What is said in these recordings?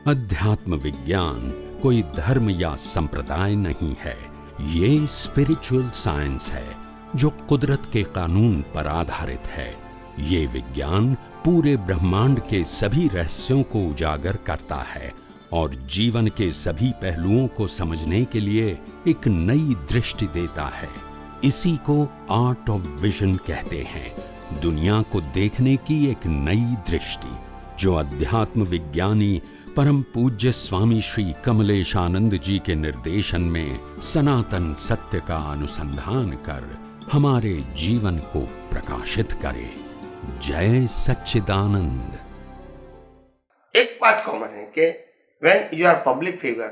अध्यात्म विज्ञान कोई धर्म या संप्रदाय नहीं है, ये स्पिरिचुअल साइंस है जो कुदरत के कानून पर आधारित है। ये विज्ञान पूरे ब्रह्मांड के सभी रहस्यों को उजागर करता है और जीवन के सभी पहलुओं को समझने के लिए एक नई दृष्टि देता है। इसी को आर्ट ऑफ विजन कहते हैं, दुनिया को देखने की एक नई दृष्टि, जो अध्यात्म विज्ञानी परम पूज्य स्वामी श्री कमलेशानंद जी के निर्देशन में सनातन सत्य का अनुसंधान कर हमारे जीवन को प्रकाशित करे। जय सच्चिदानंद। एक बात कॉमन है कि when you are public figure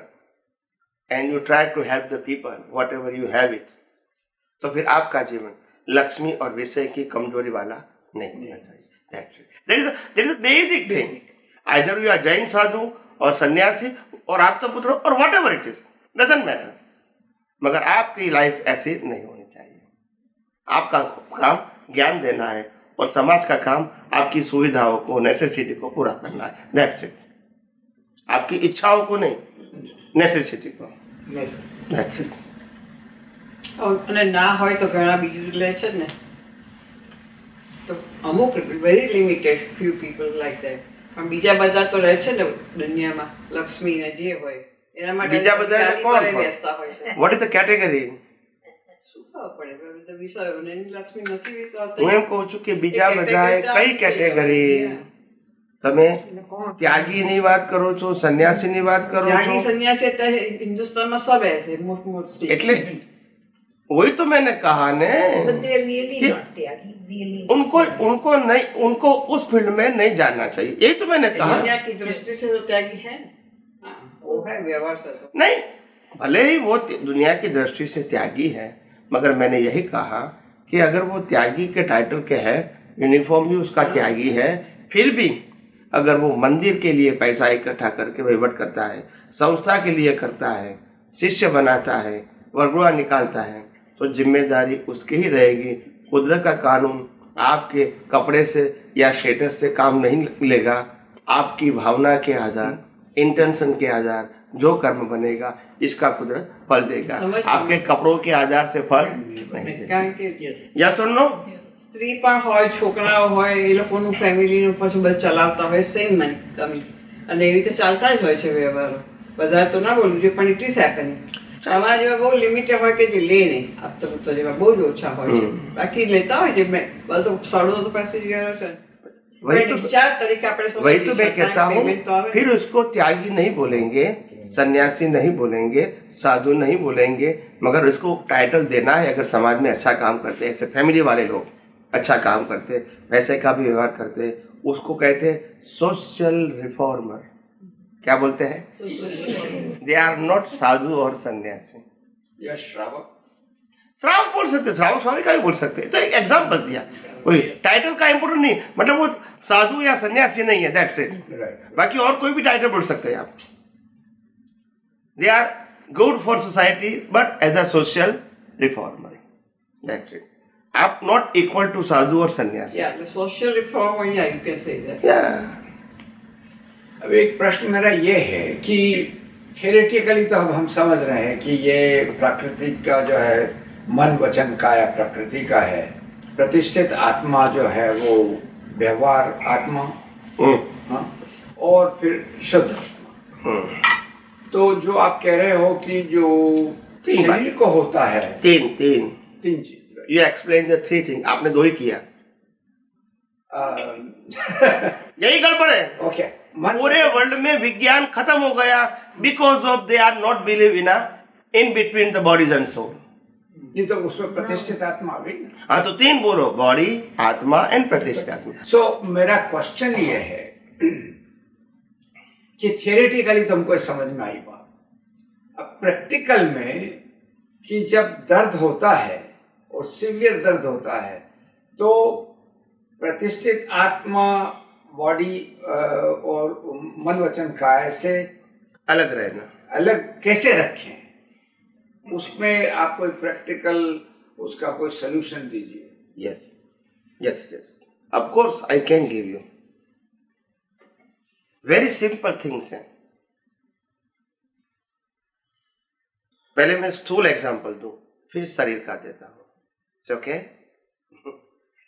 and you try to help the people whatever you have it, तो फिर आपका जीवन लक्ष्मी और विषय की कमजोरी वाला नहीं होना चाहिए। That's it. There is a basic thing. Either you are Jain साधु और सन्यासी और आप्तपुत्र और whatever it is, doesn't matter. मगर आपकी लाइफ ऐसी नहीं होनी चाहिए। आपका काम ज्ञान देना है और समाज का काम आपकी सुविधाओं को, नेसेसिटी को पूरा करना है। That's it. आपकी इच्छाओं को नहीं, नेसेसिटी को। That's it. અને ના હોય તો ઘણા બીજું લે છે ને, તો અમુક very limited few people like that, પણ બીજા બધા તો રહે છે ને દુનિયામાં, લક્ષ્મી ને જે હોય એના માટે બીજા બધા કોણ બેસતા હોય છે। What is the category? શું ખબર પડે બધા વિષયોને એની લક્ષ્મી નથી વિચારતા। હું એમ કહું છું કે બીજા બધા કઈ કેટેગરી? તમે ત્યાગીની વાત કરો છો, સન્યાસીની વાત કરો છો? ત્યાગી સન્યાસી તો હિન્દુસ્તાનમાં સબ છે મોટ મોટી, એટલે वही तो मैंने कहा ने कि उनको नहीं, उनको उस फील्ड में नहीं जाना चाहिए। यही तो मैंने कहा। दुनिया की दृष्टि से तो त्यागी है, वो है व्यवहार से तो नहीं, भले ही वो दुनिया की दृष्टि से त्यागी है, मगर मैंने यही कहा कि अगर वो त्यागी के टाइटल के है, यूनिफॉर्म भी उसका त्यागी है, फिर भी अगर वो मंदिर के लिए पैसा इकट्ठा करके वहीवट करता है, संस्था के लिए करता है, शिष्य बनाता है, वर्गुआ निकालता है, तो जिम्मेदारी उसकी ही रहेगी। कुदरत का कानून आपके कपड़े से या स्टेटस से काम नहीं लेगा। आपकी भावना के आधार, इंटेंशन के आधार जो कर्म बनेगा, इसका कुदरत फल देगा। आपके कपड़ों के आधार से फल नहीं देगा। या सुन लो, સ્ત્રી પણ હોય, છોકરાઓ હોય, એ લોકોનું ફેમિલીનું પછી બધું ચલાવતા હોય, સેમ મની કમી, અને એવી રીતે ચાલતા જ હોય છે વ્યવહારો। બધા તો ના બોલું જોઈએ, પણ ઇટ ઇઝ હેપનિંગ। તમારા જેવા બહુ લિમિટેડ હોય કે જે લે નહીં, આપતા પુત્ર જેવા બહુ જ ઓછા હોય છે, બાકી લેતા હોય જે બધું સાડો તો પાસે જ ગયો છે। वही तो मैं कहता हूँ। फिर उसको त्यागी नहीं बोलेंगे, सन्यासी नहीं बोलेंगे, साधु नहीं बोलेंगे, मगर उसको टाइटल देना है। अगर समाज में अच्छा काम करते, ऐसे फैमिली वाले लोग अच्छा काम करते, पैसे का भी व्यवहार करते, उसको कहते हैं सोशल रिफॉर्मर। क्या बोलते हैं? दे आर नॉट साधु और सन्यासी। श्रावक, श्रावक बोल सकते, श्रावक स्वामी का भी बोल सकते। तो एक एग्जाम्पल दिया, कोई टाइटल का इम्पोर्टेंट नहीं, मतलब वो साधु या सन्यासी नहीं है, दैट्स इट। बाकी और कोई भी टाइटल बोल सकते हैं आप। They are good for society but as a social reformer, that's it. आप नॉट इक्वल टू साधु और सन्यासी। सोशल रिफॉर्मर, या यू कैन से दैट। अब एक प्रश्न मेरा ये है कि थियोरेटिकली तो अब हम समझ रहे हैं कि ये प्रकृति का जो है, मन वचन काया प्रकृति का है, प्रतिष्ठित आत्मा जो है वो व्यवहार आत्मा, हाँ, और फिर शुद्ध आत्मा। तो जो आप कह रहे हो कि जो शरीर को होता है, तीन चीज, you explain the three thing. आपने दो ही किया। यही गड़बड़ है। ओके, पूरे वर्ल्ड में विज्ञान खत्म हो गया because of they are not believe in between the bodies and soul. ये तो उसमें प्रतिष्ठित आत्मा आ गई। हाँ, तो तीन बोलो, बॉडी, आत्मा एंड प्रतिष्ठित आत्मा। सो मेरा क्वेश्चन ये है कि थियोरेटिकली तो हमको समझ में आई बात, अब प्रैक्टिकल में कि जब दर्द होता है और सीवियर दर्द होता है, तो प्रतिष्ठित आत्मा बॉडी और मन वचन काया से अलग रहना, अलग कैसे रखें, उसमें आप कोई प्रैक्टिकल उसका कोई सलूशन दीजिए। Yes, of course I can give you. Very simple things हैं। पहले मैं स्थूल एग्जांपल दूं, फिर शरीर का देता हूं, ओके,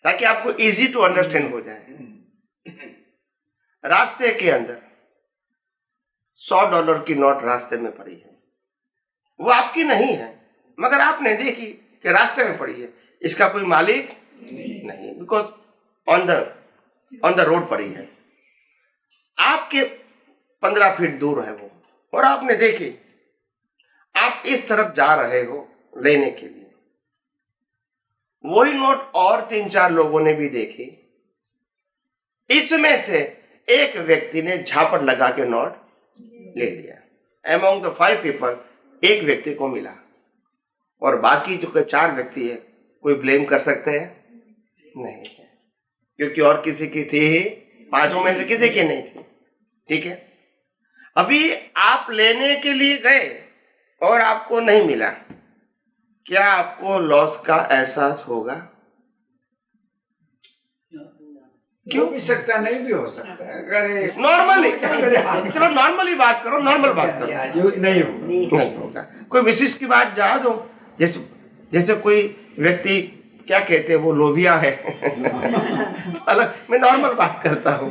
ताकि आपको इजी टू अंडरस्टैंड हो जाए। रास्ते के अंदर $100 की नोट रास्ते में पड़ी है, वो आपकी नहीं है, मगर आपने देखी कि रास्ते में पड़ी है, इसका कोई मालिक नहीं, बिकॉज ऑन द रोड पड़ी है, आपके 15 फीट दूर है वो, और आपने देखी, आप इस तरफ जा रहे हो लेने के लिए, वही नोट और 3-4 लोगों ने भी देखी, इसमें से एक व्यक्ति ने झापड़ लगा के नोट ले लिया। Among the 5 people एक व्यक्ति को मिला, और बाकी जो 4 व्यक्ति है, कोई ब्लेम कर सकते हैं? नहीं है, क्योंकि और किसी की थी ही, 5 में से किसी की नहीं थी। ठीक है, अभी आप लेने के लिए गए और आपको नहीं मिला, क्या आपको लॉस का एहसास होगा? क्यों भी सकता, नहीं भी हो सकता है। अगर नॉर्मली, चलो नॉर्मली बात करो, नॉर्मल बात करो, नहीं होगा, नहीं होगा। कोई विशिष्ट की बात जा दो, जैसे कोई व्यक्ति क्या कहते हैं, वो लोभिया है तो अलग, मैं नॉर्मल बात करता हूँ,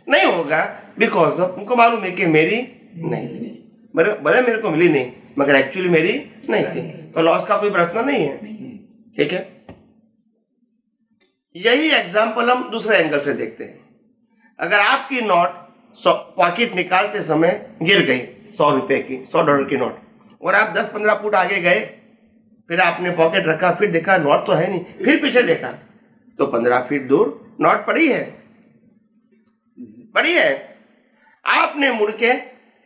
नहीं होगा, बिकॉज ऑफ उनको मालूम है कि मेरी नहीं थी, भले मेरे को मिली नहीं, मगर एक्चुअली मेरी नहीं थी, तो लॉस का कोई प्रश्न नहीं है। ठीक है, यही एग्जाम्पल हम दूसरे एंगल से देखते हैं। अगर आपकी नोट पॉकेट निकालते समय गिर गई $100 की नोट, और आप 10-15 फुट आगे गए, फिर आपने पॉकेट रखा, फिर देखा नोट तो है नहीं, फिर पीछे देखा तो 15 फीट दूर नोट पड़ी है। आपने मुड़ के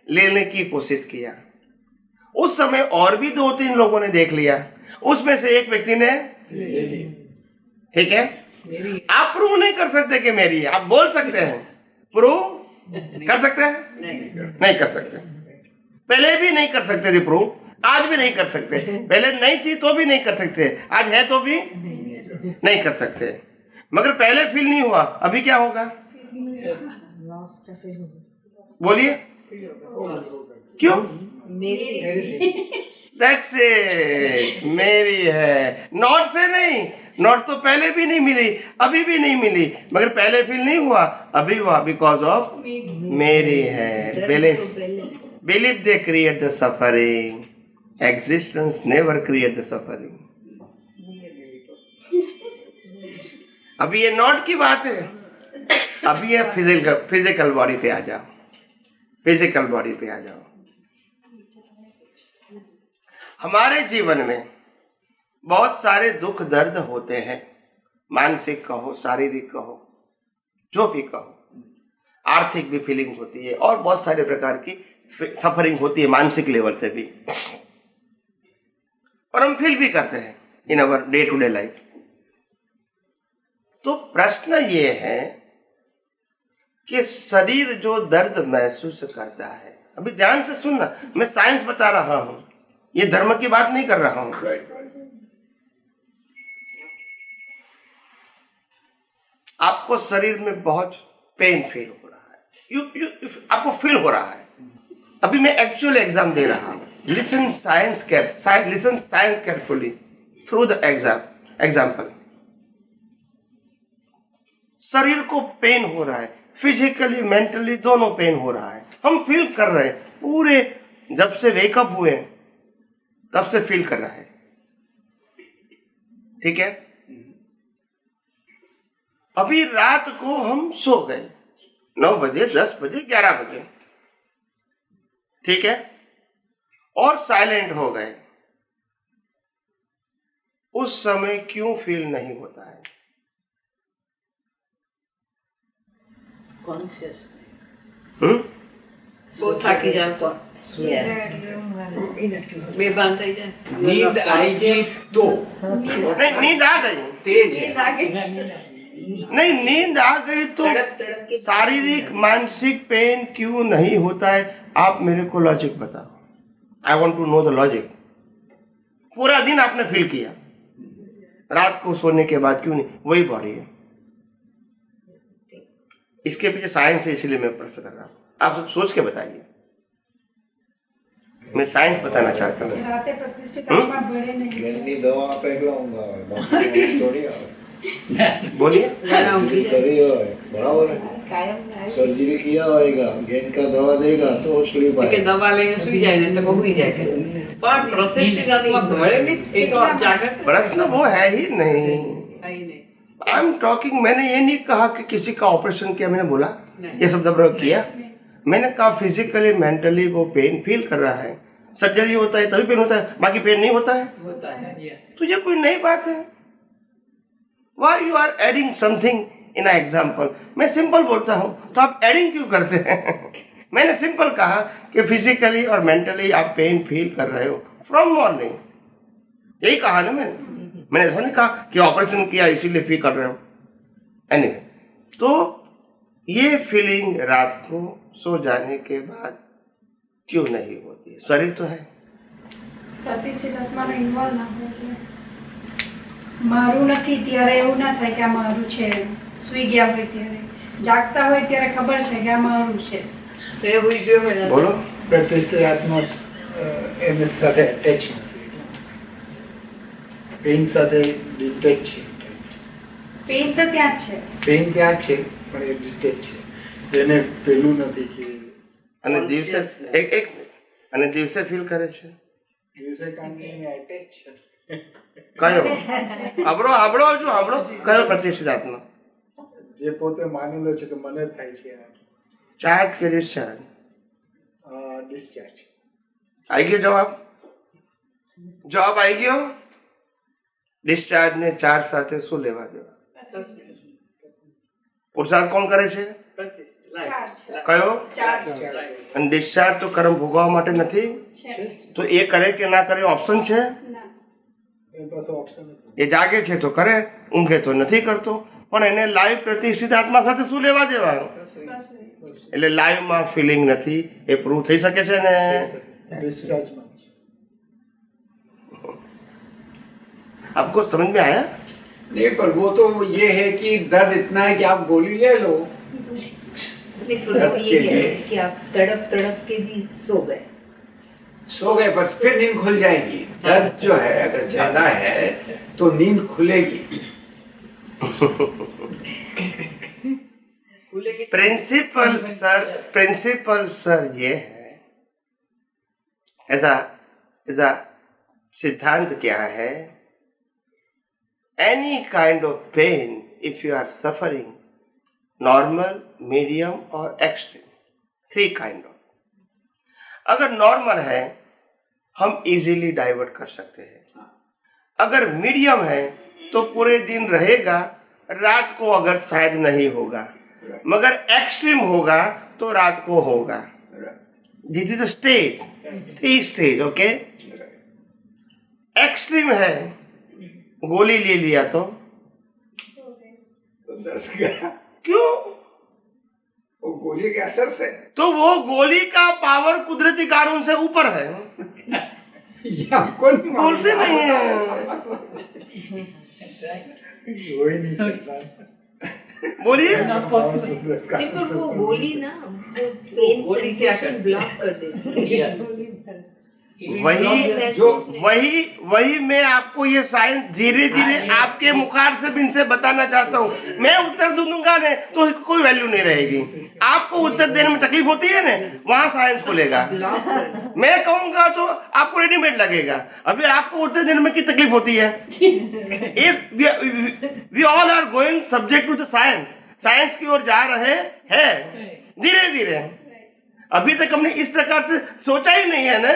लेने की कोशिश किया, उस समय और भी 2-3 लोगों ने देख लिया, उसमें से एक व्यक्ति ने, ठीक है, आप प्रूव नहीं कर सकते कि मेरी है, आप बोल सकते हैं, प्रूव कर सकते हैं? नहीं कर सकते, पहले भी नहीं कर सकते थे प्रूव, आज भी नहीं कर सकते, पहले नहीं थी तो भी नहीं कर सकते, आज है तो भी नहीं कर सकते, मगर पहले फील नहीं हुआ, अभी क्या होगा? बोलिए, क्यों? That's it, मेरी है, नोट से नहीं, नोट तो पहले भी नहीं मिली, अभी भी नहीं मिली, मगर पहले फील नहीं हुआ, अभी हुआ, बिकॉज ऑफ मेरी है। Believe they create the suffering, existence never create the suffering। अभी ये नोट की बात है, अभी ये फिजिकल बॉडी पे आ जाओ, फिजिकल बॉडी पे आ जाओ। हमारे जीवन में बहुत सारे दुख दर्द होते हैं, मानसिक कहो, शारीरिक कहो, जो भी कहो, आर्थिक भी फीलिंग होती है, और बहुत सारे प्रकार की सफरिंग होती है मानसिक लेवल से भी, और हम फील भी करते हैं in our day to day life. तो प्रश्न ये है कि शरीर जो दर्द महसूस करता है, अभी ध्यान से सुनना, मैं साइंस बता रहा हूं, ये धर्म की बात नहीं कर रहा हूं। आपको शरीर में बहुत पेन फील हो रहा है, आपको फील हो रहा है, अभी मैं एक्चुअल एग्जाम दे रहा हूं, listen science carefully through the example. शरीर को पेन हो रहा है, फिजिकली मेंटली दोनों पेन हो रहा है, हम फील कर रहे हैं, पूरे जब से वेकअप हुए तब से फील कर रहा है। ठीक है, अभी रात को हम सो गए 9 बजे, 10 बजे, 11 बजे, ठीक है, और साइलेंट हो गए, उस समय क्यों फील नहीं होता है? कॉन्शियस सो थकी जाता, बेभान થઈ જાય, नींद आएगी तो नहीं, नींद आ गई, तेज है, नहीं नींद आ गई तो शारीरिक मानसिक पेन क्यों नहीं होता है? आप मेरे को लॉजिक बताओ, I want to know the logic. पूरा दिन आपने फील किया, रात को सोने के बाद क्यों नहीं? वही बॉडी है, इसके पीछे साइंस है, इसलिए मैं प्रश्न कर रहा हूं, आप सब सोच के बताइए। मैं साइंस बताना चाहता हूँ। રાતે પ્રતિષ્ઠિત આત્મા ભળે નહીં. ઘરની દવા આપે એટલે ઊંઘ આવે, બાકી ઊંઘ થોડી આવે. बोलिए। सर्जरी करी હોય, બરાબર है? सर्जरी किया होएगा, घेन का दवा देगा तो स्लीप કે आएगा. દવા લઈને સુઈ જાય ને તો બહુઈ જાય કે પણ પ્રતિષ્ઠિત આત્મા મળે નહીં એ તો આપ જાગૃત प्रश्न वो है ही नहीं। થાય નહીં. आई एम टॉकिंग, मैंने ये नहीं कहा कि किसी का ऑपरेशन किया, मैंने बोला नहीं। ये शब्द प्रयोग किया। मैंने कहा फिजिकली मेंटली वो पेन फील कर रहा है, सर्जरी होता है तभी पेन होता है, बाकी पेन नहीं होता है। હોતા है तो ये कोई नई बात है। Why you are adding something in a example. मैं सिंपल बोलता हूँ तो आप एडिंग क्यों करते हैं? मैंने सिंपल कहा कि फिजिकली और मेंटली आप पेन फील कर रहे हो फ्रॉम मॉर्निंग, यही कहा ना मैंने ऐसा नहीं कहा कि ऑपरेशन किया इसीलिए फील कर रहे हो। एनीवे, तो ये फीलिंग रात को सो जाने के बाद क्यों नहीं होती? शरीर तो है। પ્રતિષ્ઠિત આત્માનો ઇન્વોલ્વ ના હોય એટલે મારું નથી ત્યારે એવું ના થાય કે આ મારું છે. સૂઈ ગયા હોય ત્યારે, જાગતા હોય ત્યારે ખબર છે કે આ મારું છે. તો એ હોઈ ગયો હોય ને बोलो। પ્રતિષ્ઠિત આત્મા એમની સાથે અટેચ નથી, પેઇન સાથે ડિટેચ છે. પેઇન તો ત્યાં જ છે. પેઇન ત્યાં જ છે પણ એ ડિટેચ છે, એને પેલું નથી કે અને દિવસે એક અને દિવસે ફીલ કરે છે દિવસે કામ કરીને અટેચ છે. કયો આબળો આબળો જો આબળો કયો પ્રતિષ્ઠિત આત્મા? જે પોતે માનેલો છે કે મને થાય છે ચાર્જ કે ડિસ્ચાર્જ? ડિસ્ચાર્જ. आई गयो जवाब? जवाब आई गयो? डिस्चार्ज ने चार्ज साथे શું લેવા દેવા? પુરુષાર્થ કોણ કરે છે? કયો? અને ડિસ્ચાર્જ તો કર્મ ભોગવવા માટે નથી, તો એ કરે કે ના કરે ઓપ્શન છે? ના. એ પાસે ઓપ્શન નથી. એ જાગે છે તો કરે, ઊંઘે તો નથી કરતો, પણ એને લાઈવ પ્રતિષ્ઠિત આત્મા સાથે શું લેવા દેવા? એટલે લાઈવમાં ફિલિંગ નથી, એ પ્રૂવ થઈ શકે છે ને? ડિસ્ચાર્જમાં છે. आपको समझ में आया? नहीं, पर वो तो ये है कि दर्द इतना है कि आप गोली ले लो। नहीं, फिर वो ये है कि आप तड़प तड़प के भी सो गए. सो गए पर फिर नींद खुल जाएगी। दर्द जो है अगर ज्यादा है तो नींद खुलेगी। प्रिंसिपल सर ये है, ऐसा सिद्धांत क्या है? Any kind of pain if you are suffering, normal, medium और एक्सट्रीम, 3 काइंड ऑफ। अगर नॉर्मल है हम इजीली डाइवर्ट कर सकते हैं, अगर मीडियम है तो पूरे दिन रहेगा, रात को अगर शायद नहीं होगा, मगर एक्सट्रीम होगा तो रात को होगा। This is a stage, 3 stage, okay. Extreme है, गोली ले लिया तो दर्द गया क्यों? वो गोली के असर से। तो वो गोली का पावर कुदरती कानून से ऊपर है, ये हमको नहीं मालूम। बोलते नहीं है। हो ही नहीं सकता. बोलिए। नहीं, पर वो गोली ना वो पेन गोली क्या सेंसेशन ब्लॉक कर देती है. वही मैं आपको ये साइंस धीरे धीरे आपके मुखार से भी इनसे बताना चाहता हूँ। मैं उत्तर दूंगा ने तो इसको कोई वैल्यू नहीं रहेगी। आपको उत्तर देने में तकलीफ होती है ना, वहां साइंस खुलेगा। मैं कहूंगा तो आपको रेडीमेड लगेगा। अभी आपको उत्तर देने में की तकलीफ होती है? We all are going subject to the science, science की ओर जा रहे हैं धीरे धीरे। अभी तक हमने इस प्रकार से सोचा ही नहीं है ना।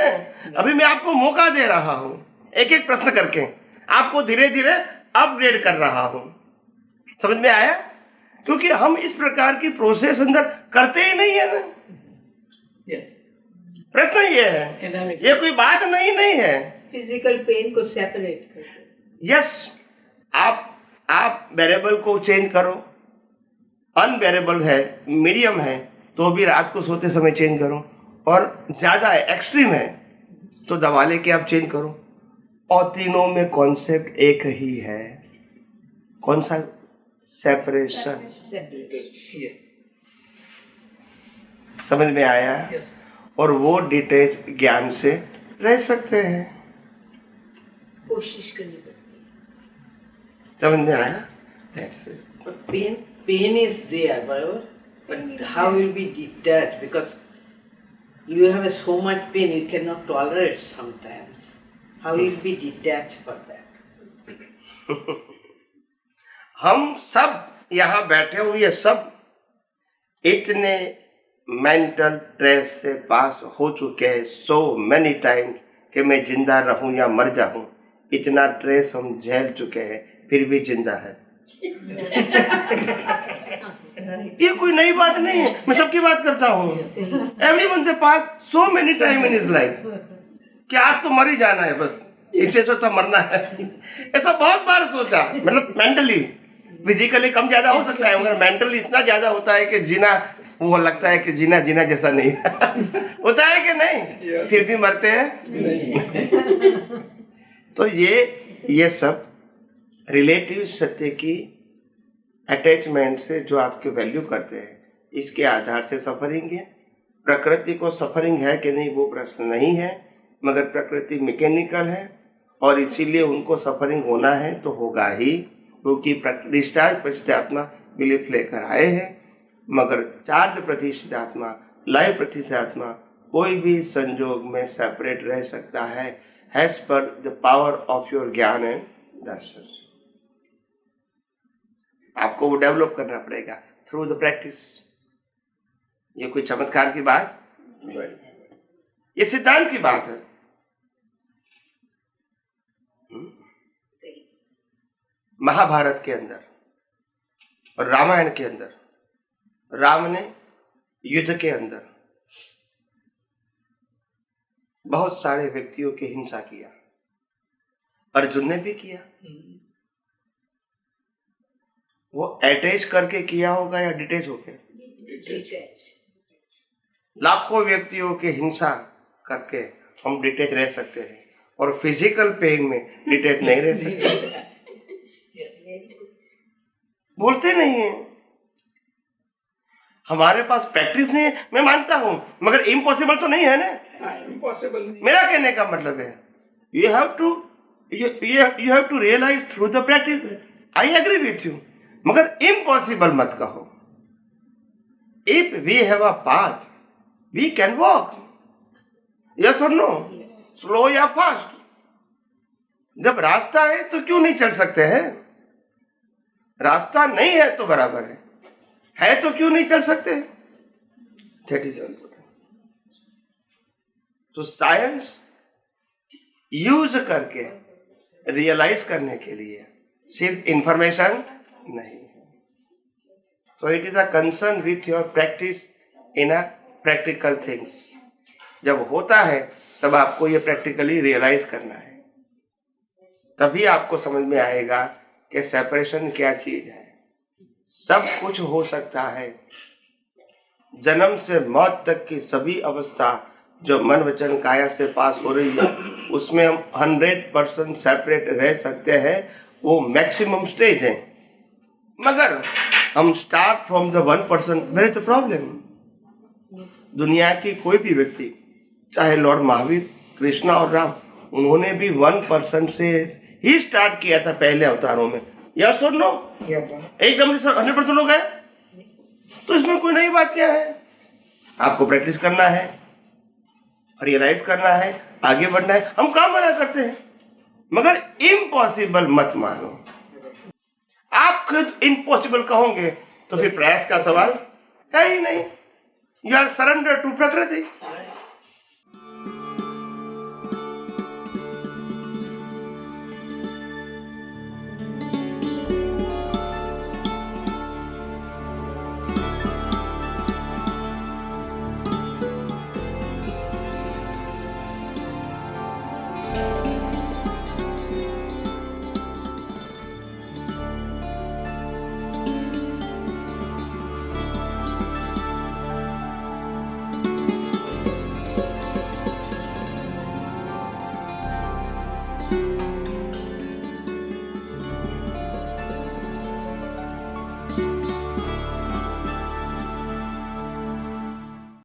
अभी मैं आपको मौका दे रहा हूं, एक एक प्रश्न करके आपको धीरे धीरे अपग्रेड कर रहा हूं। समझ में आया? क्योंकि हम इस प्रकार की प्रोसेस अंदर करते ही नहीं है ना। प्रश्न ये है, ये कोई बात नहीं है। फिजिकल पेन को सेपरेट कर दो. यस, आप वेरिएबल को चेंज करो। अनवेरिएबल है, मीडियम है, तो भी रात को सोते समय चेंज करो, और ज्यादा है, एक्सट्रीम है, तो दवा लेके आप चेंज करो। और तीनों में कॉन्सेप्ट एक ही है। कौन सा? सेपरेशन। सेपरेट. समझ में आया? और वो डिटेच ज्ञान से रह सकते हैं। कोशिश करनी पड़ती है। समझ में आया? That's it. But pain is there, but how will be detached? Because you have so much pain, you cannot tolerate sometimes. How will be detached for that? हम सब यहाँ बैठे हुए सब इतने मेंटल स्ट्रेस से पास हो चुके हैं so many times कि मैं जिंदा रहूं या मर जाऊं, इतना स्ट्रेस हम झेल चुके हैं, फिर भी जिंदा है। ये कोई नई बात नहीं है, मैं सबकी बात करता हूँ। Everyone they pass so many time in his life कि आज तो मर ही जाना है, बस इससे तो मरना है। ऐसा बहुत बार सोचा, मतलब मेंटली, फिजिकली कम ज्यादा हो सकता है, मगर मेंटली इतना ज्यादा होता है कि जीना, वो लगता है कि जीना जीना जैसा नहीं होता है कि नहीं, फिर भी मरते हैं। तो ये सब रिलेटिव सत्य की अटैचमेंट से जो आपके वैल्यू करते हैं, इसके आधार से सफरिंग है। प्रकृति को सफरिंग है कि नहीं वो प्रश्न नहीं है, मगर प्रकृति मैकेनिकल है और इसीलिए उनको सफरिंग होना है तो होगा ही, क्योंकि डिस्चार्ज प्रतिष्ठित आत्मा बिलीफ लेकर आए हैं। मगर चार्ज प्रतिष्ठित आत्मा, लाइव प्रतिष्ठित आत्मा कोई भी संजोग में सेपरेट रह सकता है as per the power of your ज्ञान एंड दर्शन। आपको वो डेवलप करना पड़ेगा थ्रू द प्रैक्टिस। ये कोई चमत्कार की बात, ये सिद्धांत की बात है। महाभारत के अंदर और रामायण के अंदर राम ने युद्ध के अंदर बहुत सारे व्यक्तियों की हिंसा किया, अर्जुन ने भी किया। वो अटैच करके किया होगा या डिटेच होके? लाखों व्यक्तियों की हिंसा करके हम डिटेच रह सकते हैं, और फिजिकल पेन में डिटेच नहीं रह सकते। बोलते नहीं है, हमारे पास प्रैक्टिस नहीं है, मैं मानता हूं, मगर इम्पॉसिबल तो नहीं है ना। इम्पॉसिबल नहीं। मेरा कहने का मतलब है you have to realise through the practice. I agree with you, मगर इम्पॉसिबल मत कहो। If we have a path we can walk, yes और नो, स्लो या फास्ट। जब रास्ता है तो क्यों नहीं चल सकते हैं? रास्ता नहीं है तो बराबर है तो क्यों नहीं चल सकते? दैट इज तो साइंस यूज करके रियलाइज करने के लिए सिर्फ इंफॉर्मेशन नहीं है। So it is a concern with your practice in a practical things. जब होता है तब आपको ये प्रैक्टिकली रियलाइज करना है, तभी आपको समझ में आएगा कि सेपरेशन क्या चीज है। सब कुछ हो सकता है, जन्म से मौत तक की सभी अवस्था जो मन वचन काया से पास हो रही है, उसमें हम 100% सेपरेट रह सकते हैं। वो मैक्सिमम स्टेज है, मगर हम start from the 1%, where is the problem? दुनिया की कोई भी व्यक्ति, चाहे लॉर्ड महावीर, कृष्णा और राम, उन्होंने भी 1% से ही स्टार्ट किया था पहले अवतारों में। यस और नो? एकदम से 100% हो गए, तो इसमें कोई नई बात क्या है? आपको प्रैक्टिस करना है, रियलाइज करना है, आगे बढ़ना है। हम काम मना करते हैं, मगर इम्पॉसिबल मत मानो। आप खुद इम्पॉसिबल कहोगे तो फिर प्रयास का सवाल है ही नहीं। यू आर सरेंडर टू प्रकृति।